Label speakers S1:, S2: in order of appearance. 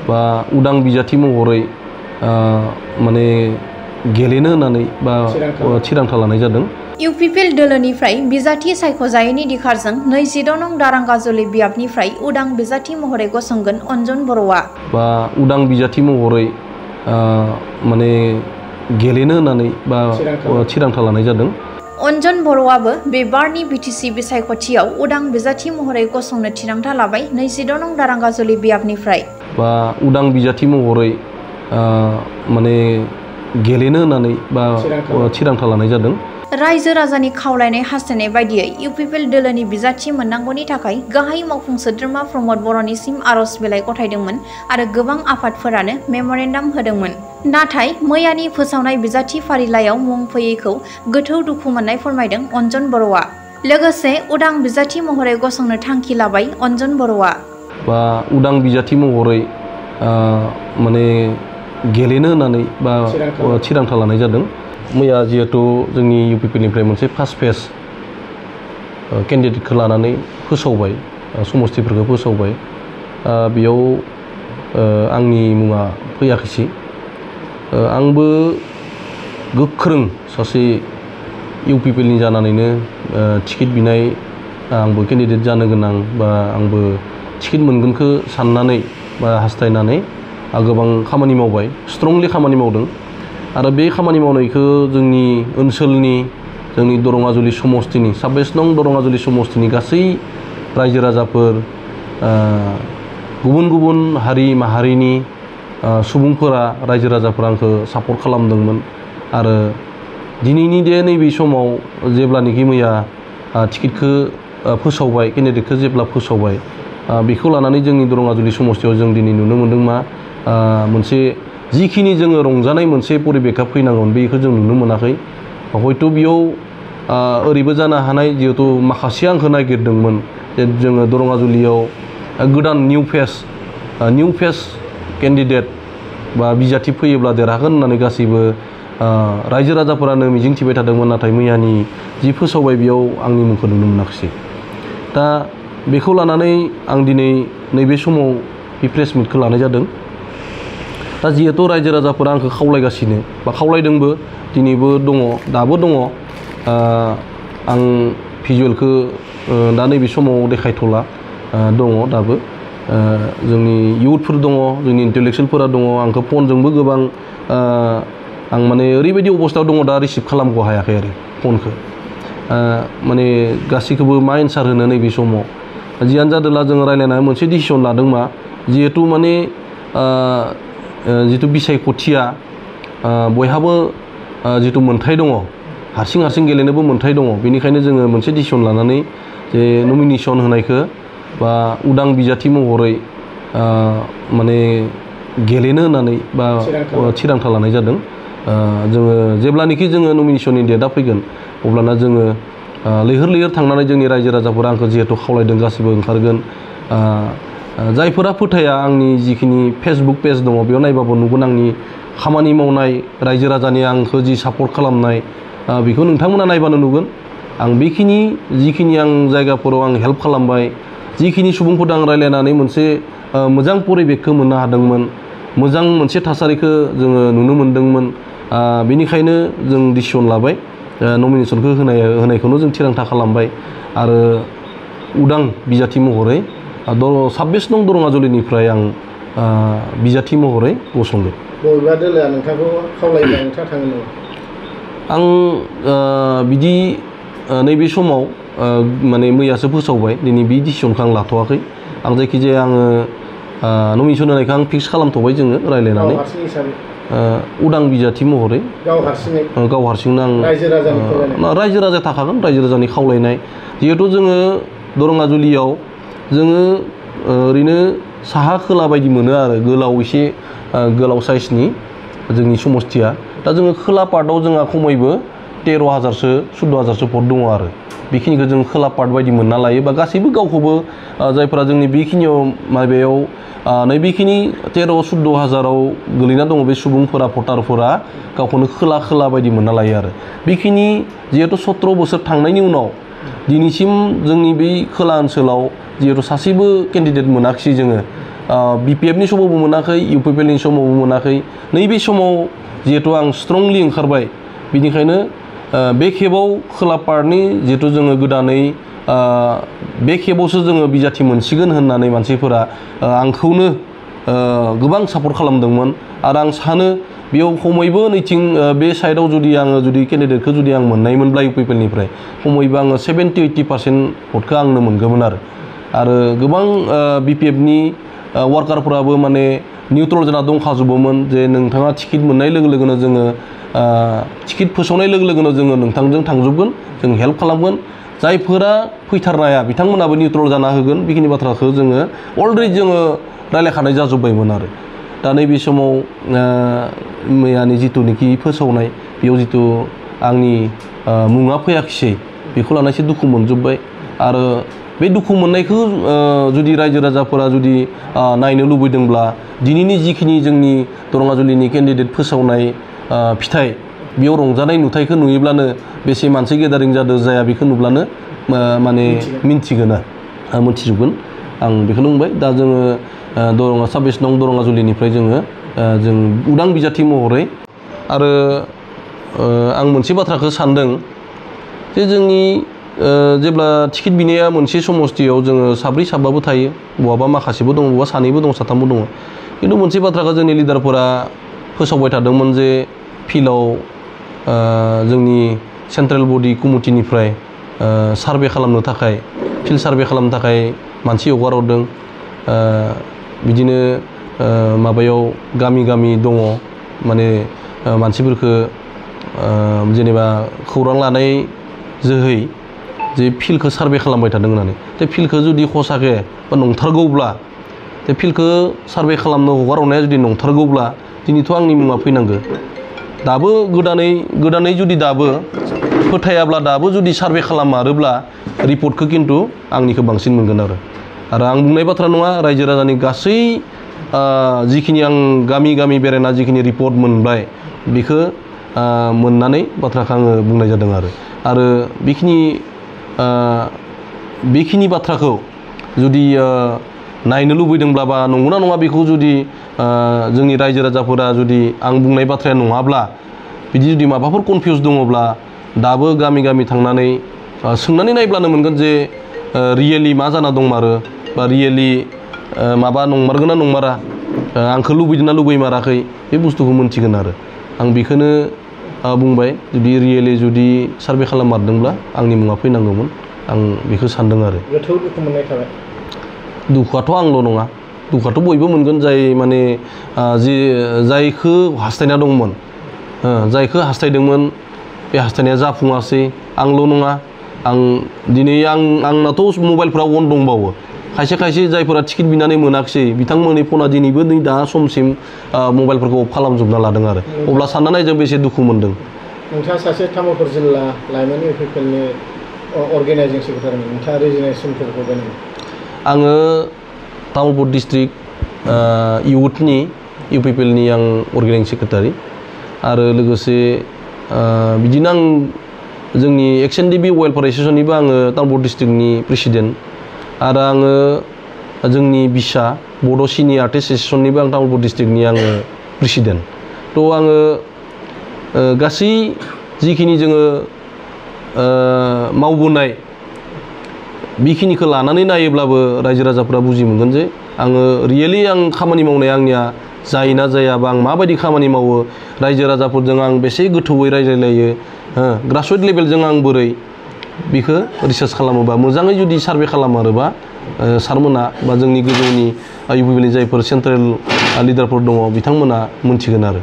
S1: बा उदां बिजाथि महरै माने गेलेनो होननानै बा थिरांथा लानाय जादों।
S2: इउपिपिएल दोलोनिफ्राय बिजाथि सायख'जायैनि दिखारजों 22 नं दारांगाजुलि बियाबनिफ्राय उदां बिजाथि महरै गसंगोन अन्जन बर'आ।
S1: बा उदां बिजाथि महरै माने गेलेनो होननानै बा थिरांथा लानाय जादों।
S2: अन्जन बर'आबो बे बारनि बिटिसि बिसायख'थियाव उदां बिजाथि महरै गसंनो थिरांथा लाबाय 22 नं दारांगाजुलि बियाबनिफ्राय।
S1: बा उदां बिजाथि महरै माने गेलेनो होननानै बा थिरांथा लानाय जादों।
S2: रायजो राजानि खावलायनाय हास्थायनाय बायदियै इउपिपिएल दोलोनि बिजाथि मोननांगौनि थाखाय गाहाय मावफुं सोद्रोमा प्रमद बर'निसिम आर'ज बिलाइ गथायदोंमोन आरो गोबां आफादफोरानो मेम'रेन्डाम होदोंमोन। नाथाय मैयानि फोसावनाय बिजाथि फारिलाइयाव मुं फैयैखौ गोथौ दुखु मोननाय फोरमायदों अन्जन बर'आ। लोगोसे उदां बिजाथि महरै गसंनो थांखि लाबाय अन्जन बर'आ।
S1: बा उदां बिजाथि महरै माने गेलेनो होननानै बा थिरांथा लानाय जादों। मैया जिहेतु जोंनि इउपिपिएलनिफ्राय मोनसे फार्स्ट फेज केन्डिडेटखौ लानानै फोसावबाय, समस्थिफोरखौ फोसावबाय, बेयाव आंनि मुङा फैयाखैसै। आंबो गोख्रों सासे इउपिपिएलनि जानानैनो टिकेट बिनाय, आंबो केन्डिडेट जानो गोनां बा आंबो टिकेट मोनगोनखौ साननानै बा हास्थायनानै गोबां खामानि मावबाय, स्ट्रंलि खामानि मावदों। आरो बे खामानि मावनायखौ जोंनि ओनसोलनि, जोंनि दरंगाजुलि समस्थिनि 26 नं दरंगाजुलि समस्थिनि गासै रायजो राजाफोर, गुबुन गुबुन हारि माहारिनि सुबुंफोरा, रायजो राजाफोरा आंखौ सापर्ट खालामदोंमोन। आरो दिनैनि नैबे समाव जेब्लानोखि मैया टिकेटखौ फोसावबाय, केन्डिडेटखौ जेब्ला फोसावबाय, बेखौ लानानै जोंनि दरंगाजुलि समस्थियाव जों दिनै नुनो मोन्दों मा मोनसे जिखिनि जोङो रंजानाय मोनसे परिबेखा फैनांगौमोन बेखौ जों नुनो मोनाखै। हयथ' बेयाव ओरैबो जानो हानाय, जिहेतु माखासे आंखौ नागिरदोंमोन जे जोङो दरंगाजुलियाव गोदान निउ फेस केन्डिडेट बा बिजाथि फैयोब्ला देरहागोन होननानै गासैबो रायजो राजाफोरानो मिजिंथिबाय थादोंमोन। नाथाय मैयानि जि फोसावबाय बेयाव आंनि मुंखौ नुनो मोनाखिसै। दा बेखौ लानानै आं दिनै नैबे समाव बे प्रेस मिटखौ लानाय जादों। दा जिहेतु रायजो राजाफोरा आंखौ खावलायगासिनो बा खावलायदोंबो, दिनैबो दङ, दाबो दङ। आं भिजुवेलखौ दा नैबे समाव देखायथ'ला, दङ दाबो। जोंनि इयुथफोर दङ, जोंनि इन्टेलेक्सुयेलफोरा दङ, आंखौ फनजोंबो गोबां आं माने ओरैबायदि अबस्थायाव दङ दा रिसिभ खालामख' हायाखै आरो फनखौ। माने गासैखौबो मा एन्सार होनो नैबे समाव। जियानो जादोंला जोङो रायज्लायनानै मोनसे डिसिसन लादों मा, जिहेतु माने जिथु बिसायख'थिया बयहाबो जिथु मोन्थाय दङ, हारसिं गेलेनोबो मोन्थाय दङ। बेनिखायनो जोङो मोनसे डिसिसन लानानै जे नमिनेसन होनायखौ बा उदां बिजाथि महरै माने गेलेनो होननानै बा थिरांथा लानाय जादों। जोङो जेब्लानोखि जोङो नमिनेसननि डेटआ फैगोन अब्लाना जोङो लैहोर थांनानै जोंनि रायजो राजाफोरा आंखौ जिहेतु खावलायदों गासिबो ओंखारगोन। जायफोरा फोथाया आंनि जिखिनि फेसबुक पेज दङ बेयाव नायबाबो नुगोन आंनि खामानि मावनाय, रायजो राजानि आंखौ जि सापर्ट खालामनाय, बेखौ नोंथांमोना नायबानो नुगोन। आं बेखिनि जिखिनि आं जायगाफोराव आं हेल्प खालामबाय, जिखिनि सुबुंफोरजों आं रायज्लायनानै मोनसे मोजां परिबेकखौ मोननो हादोंमोन, मोजां मोनसे थासारिखौ जोङो नुनो मोन्दोंमोन। बेनिखायनो जों डिसिसन लाबाय, नमिनेसनखौ होनायखौनो जों थिरांथा खालामबाय। आरो उदां बिजाथि महरै 26 नं दरंगाजुलिनिफ्राय आं बिजाथि महरै गसंगोन।
S3: बबेबा दोलोआ नोंथांखौ खावलायोब्ला नोंथाङा थाङो नामा?
S1: आं बिदि नैबे समाव माने मैयासो फोसावबाय, दिनै बे डिसिसनखौ आं लाथ'वाखै। आं जायखिजाया आङो नमिनेसन होनायखौ आं फिक्स खालामथ'बाय जोङो रायज्लायनानै। उदां बिजाथि महरै गाव हारसिंनो आं रायजो राजा थाखागोन, रायजो राजानि खावलायनाय। जिहेथु जोङो दरंगाजुलियाव जोङो ओरैनो साहा खोला बायदि मोनो आरो एसे गोलाव साइजनि जोंनि समस्थिया। दा जोङो खोला पार्टआव जोंहा खमैबो 13,000सो 14,000सो भट दङ आरो बेखिनिखौ जों खोला पार्ट बायदि मोनना लायो। बा गासैबो गावखौबो जायफोरा जोंनि बेखिनियाव माबायाव नैबेखिनि 13-14,000आव गोलैना दङ बे सुबुंफोरा, भटारफोरा गावखौनो खोला बायदि मोनना लायो आरो बेखिनि जिहेतु 17 बोसोर थांनायनि उनाव दिनैसिम जोंनि बे खोला ओनसोलाव जिहेतु सासेबो केन्डिडेट मोनाखिसै जोङो। BPF नि समावबो मोनाखै UPPL नि समावबो मोनाखै नैबे समाव जिहेतु आं स्ट्रंलि ओंखारबाय बिनिखायनो बे खेबाव खोला पार्टनि जिहेतु जोङो गोदानै बे खेबावसो जोङो बिजाथि मोनसिगोन होननानै मानसिफोरा आंखौनो गोबां सापर्ट खालामदोंमोन आरो आं सानो बेयाव खमैबो नैथिं बे साइडआव जुदि आङो केन्डिडेटखौ जुदि आं मोननायमोनब्ला UPPL निफ्राय खमैबो आङो 70-80% भटखौ आंनो मोनगौमोन आरो गोबां BPF नि वार्कारफोराबो माने निउट्रल जाना दंखाजोबोमोन जे नोंथाङा टिकेट मोननाय लोगो लोगोनो जोङो टिकेट फोसावनाय लोगो लोगोनो जोङो नोंथांजों थांजोबगोन जों हेल्प खालामगोन जायफोरा फैथारनो हाया बिथांमोनाबो निउट्रल जाना होगोन बेखिनि बाथ्राखौ जोङो अलरेडि जोङो रायलायखानाय जाजोब्बायमोन आरो दा नैबे समाव मैयानि जिथुनिखि फोसावनाय बेयाव जिथु आंनि मुङा फैयाखिसै बेखौ लाना एसे दुखु मोनजोब्बाय आरो बे दुखु मोननायखौ जुदि रायजो राजाफोरा जुदि नायनो लुबैदोंब्ला दिनैनि जिखिनि जोंनि दरंगाजुलिनि केन्डिडेट फोसावनाय फिथाइ बेयाव रंजानाय नुथायखौ नुयोब्लानो बेसे मानसि गेदारिं जादों जाया बेखौ नुब्लानो माने मिन्थिजोबगोन आं बेखौनो बुंबाय दा जोङो 26 नं दरंगाजुलिनिफ्राय जों उदां बिजाथि महरै आरो आं मोनसे बाथ्राखौ सानदों जे जोंनि जेब्ला टिकेट बिनाया मोनसे समस्थियाव जोङो साब्रै साबाबो थायो बहाबा माखासेबो दङ बहाबा सानैबो दं साथामबो दङ खिन्थु मोनसे बाथ्राखौ जोंनि लिडारफोरा फोसावबाय थादोंमोन जे फिल्डआव जोंनि सेन्ट्रेल बडि कमिटिनिफ्राय सार्भे खालामनो थाखाय फिल्ड सार्भे खालामनो थाखाय मानसि हगारहरदों बिदिनो माबायाव गामि गामि दङ माने मानसिफोरखौ जेनेबा खौरां लानाय जोहै जे फिल्डखौ सार्भे खालामबाय थादों होननानै बे फिल्डखौ जुदि खसाके बा नंथारगौब्ला बे फिल्डखौ सार्भे खालामनो हगारहरनाया जुदि नंथारगौब्ला दिनैथ' आंनि मुङा फैनांगौ दाबो गोदानै जुदि दाबो फोथायाब्ला दाबो जुदि सार्भे खालामारोब्ला रिपर्टखौ खिन्थु आंनिखौ बांसिन मोनगोन आरो आं बुंनाय बाथ्रा नङा रायजो राजानि गासै जिखिनि आं गामि गामि बेरायना जिखिनि रिपर्ट मोनबाय बेखौ मोननानै बाथ्राखौ आङो बुंनाय जादों आरो बेखिनि बाथ्राखौ जुदि नायनो लुबैदोंब्ला बा नंगौना नङा बेखौ जुदि जोंनि रायजो राजाफोरा जुदि आं बुंनाय बाथ्राया नङाब्ला बिदि जुदि माबाफोर कनफिउस दङब्ला दाबो गामि गामि थांनानै सोंनानै नायब्लानो मोनगोन जे रियेलि मा जाना दंमारो बा रियेलि माबा नंमारगोन ना नंमारा आंखौ लुबैदों ना लुबैमाराखै बे बुस्थुखौ मोनथिगोन आरो आं बेखौनो बुंबाय जुदि रियेलि जुदि सार्भे खालाममारदोंब्ला आंनि मुङा फैनांगौमोन आं बेखौ सानदों आरो
S3: गोथौ दुखु मोननाय थाबाय
S1: दुखुआथ' आंल' नङा दुखुआथ' बयबो मोनगोन जाय माने जायखौ हास्थायना दंमोन जायखौ हास्थायदोंमोन बे हास्थायनाया जाफुङासै आंल' नङा दिनै आंनाथ' मबाइलफ्रा अन दंबावो खायसे जायफोरा टिकेट बिनानै मोनाखिसै बिथांमोननि फना दिनैबो नै दा समसिम मबाइलफोरखौ अफ खालामजोबना लादों आरो अब्ला सानना नायजों बेसे दुखु मोनदों
S3: नोंथाङा सासे तामुलपुर जिल्ला लाइमोन UPPLनि अर्गेनाइजिं सेक्रेटारिमोन नोंथाङा रेजिगनेसनफोरखौ बानायो
S1: आङो तामुलपुर डिस्ट्रिक्ट इउथनि UPPLनि आं अर्गेनाइजिं सेक्रेटारि आरो लोगोसे बिदिनो आं जोंनि XNDB वेलफेयार एस'सिएशननिबो आङो तामुलपुर डिस्ट्रिक्टनि प्रेसिडेन्ट आरो आङो जोंनि बिसा बड' सिनि आर्टिस्ट एस'सिएशननिबो आं तामुलपुर डिस्ट्रिक्टनि आङो प्रेसिडेन्ट थ' आङो गासै जिखिनि जोङो मावबोनाय बेखिनिखौ लानानै नायोब्लाबो रायजो राजाफ्रा बुजि मोनगोन जे आङो रियेलि आं खामानि मावनाया आंनिया जायोना जायाबा आं माबायदि खामानि मावो रायजो राजाफोरजों आं बेसे गोथौयै रायज्लायलायो ग्रासरुट लेभेलजों आं बोरै बेखौ रिसार्च खालामोबा मोजाङै जुदि सार्भे खालामारोबा सारमोना बा जोंनि गोजौनि UPPLनि जायफोर सेन्ट्रेल लिडारफोर दङ बिथांमोना मोनथिगोन आरो